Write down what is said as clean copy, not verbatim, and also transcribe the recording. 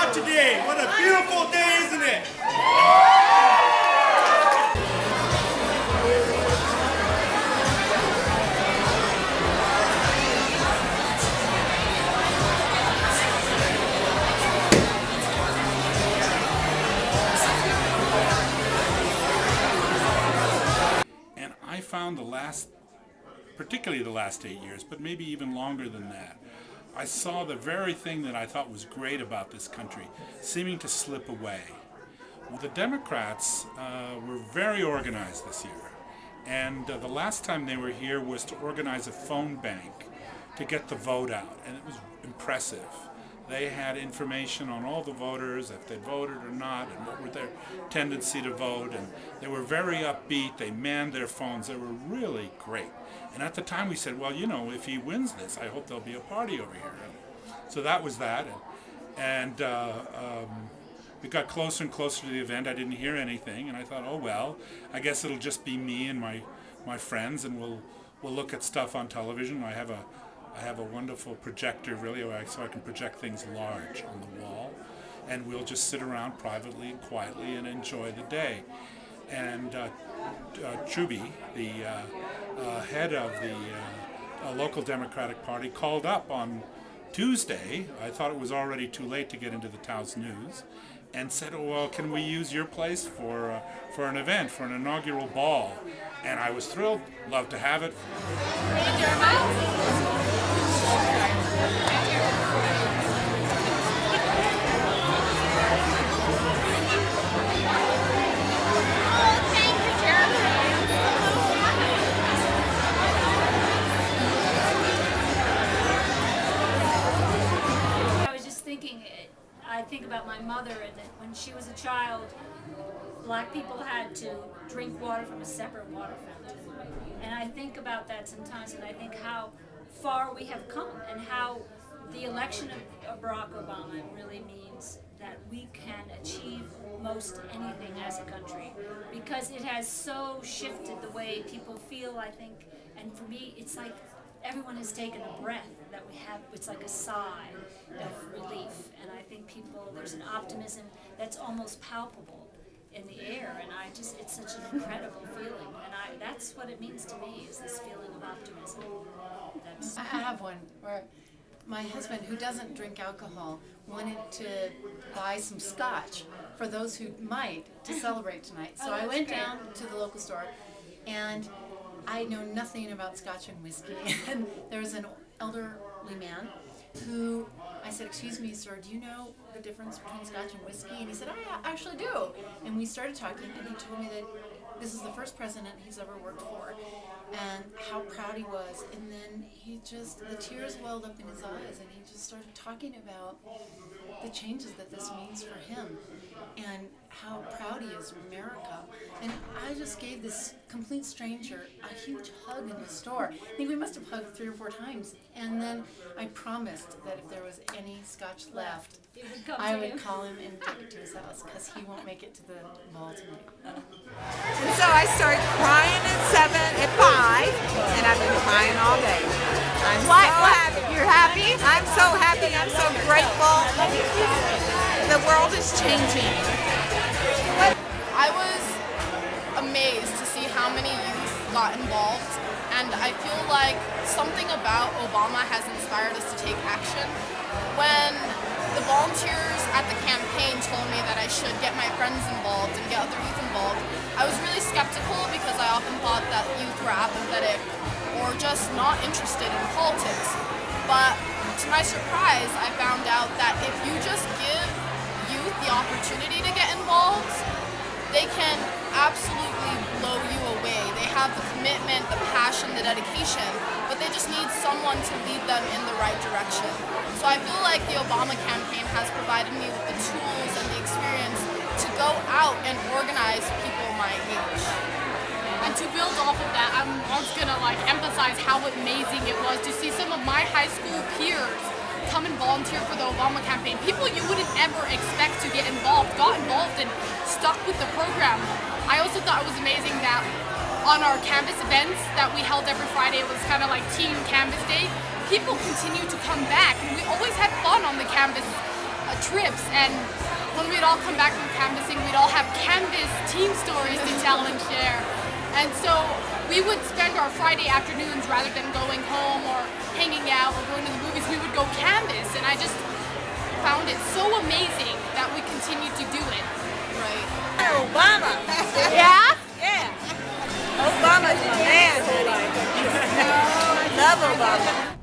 out today. What a beautiful day, isn't it? And I found particularly the last 8 years, but maybe even longer than that, I saw the very thing that I thought was great about this country seeming to slip away. Well, the Democrats were very organized this year, and the last time they were here was to organize a phone bank to get the vote out, and it was impressive. They had information on all the voters, if they voted or not, and what were their tendency to vote, and they were very upbeat. They manned their phones. They were really great. And at the time we said, well, you know, if he wins this, I hope there'll be a party over here. So that was that. And we got closer and closer to the event. I didn't hear anything, and I thought, oh, well, I guess it'll just be me and my friends, and we'll look at stuff on television. I have a wonderful projector, really, so I can project things large on the wall, and we'll just sit around privately and quietly and enjoy the day. And Truby, the head of the local Democratic Party, called up on Tuesday. I thought it was already too late to get into the Taos news, and said, oh, well, can we use your place for an event, for an inaugural ball? And I was thrilled, loved to have it. I think about my mother, and that when she was a child, black people had to drink water from a separate water fountain. And I think about that sometimes, and I think how far we have come, and how the election of Barack Obama really means that we can achieve most anything as a country, because it has so shifted the way people feel, I think. And for me, it's like everyone has taken a breath that we have. It's like a sigh of relief, and I think there's an optimism that's almost palpable in the air, and it's such an incredible feeling, and that's what it means to me, is this feeling of optimism. I have one where my husband, who doesn't drink alcohol, wanted to buy some scotch for those who might to celebrate tonight. So I went down to the local store, and I know nothing about scotch and whiskey. And there was an elderly man who, I said, excuse me, sir, do you know the difference between scotch and whiskey? And he said, I actually do. And we started talking, and he told me that this is the first president he's ever worked for, and how proud he was. And then the tears welled up in his eyes, and he just started talking about the changes that this means for him, and how proud he is of America. And I just gave this complete stranger a huge hug in the store. I think we must have hugged 3 or 4 times. And then I promised that if there was any scotch left, I would call him and take it to his house, because he won't make it to the ball tonight. And so I started crying at 7, at 5, and I've been crying all day. I'm so happy. You're happy? I'm so happy. I'm so grateful. The world is changing. I was amazed to see how many youth got involved, and I feel like something about Obama has inspired us to take action. When the volunteers at the campaign told me that I should get my friends involved and get other youth involved, I was really skeptical, because I often thought that youth were apathetic or just not interested in politics. But to my surprise, I found out that if you just give youth the opportunity to get involved, they can absolutely blow you away. They have the commitment, the passion, the dedication, but they just need someone to lead them in the right direction. So I feel like the Obama campaign has provided me with the tools and the experience to go out and organize people my age. And to build off of that, I'm also gonna emphasize how amazing it was to see some of my high school peers come and volunteer for the Obama campaign. People you wouldn't ever expect to get involved, got involved and stuck with the program. I also thought it was amazing that on our canvas events that we held every Friday, it was kind of like Teen Canvas Day, people continue to come back, and we always had fun on the canvas trips, and when we'd all come back from canvassing, we'd all have canvas team stories to tell and share. And so we would spend our Friday afternoons, rather than going home or hanging out or going to the movies, we would go canvas, and I just found it so amazing that we continued to do it. Right. Obama. Yeah? Yeah. Obama's my man, honey. I love Obama.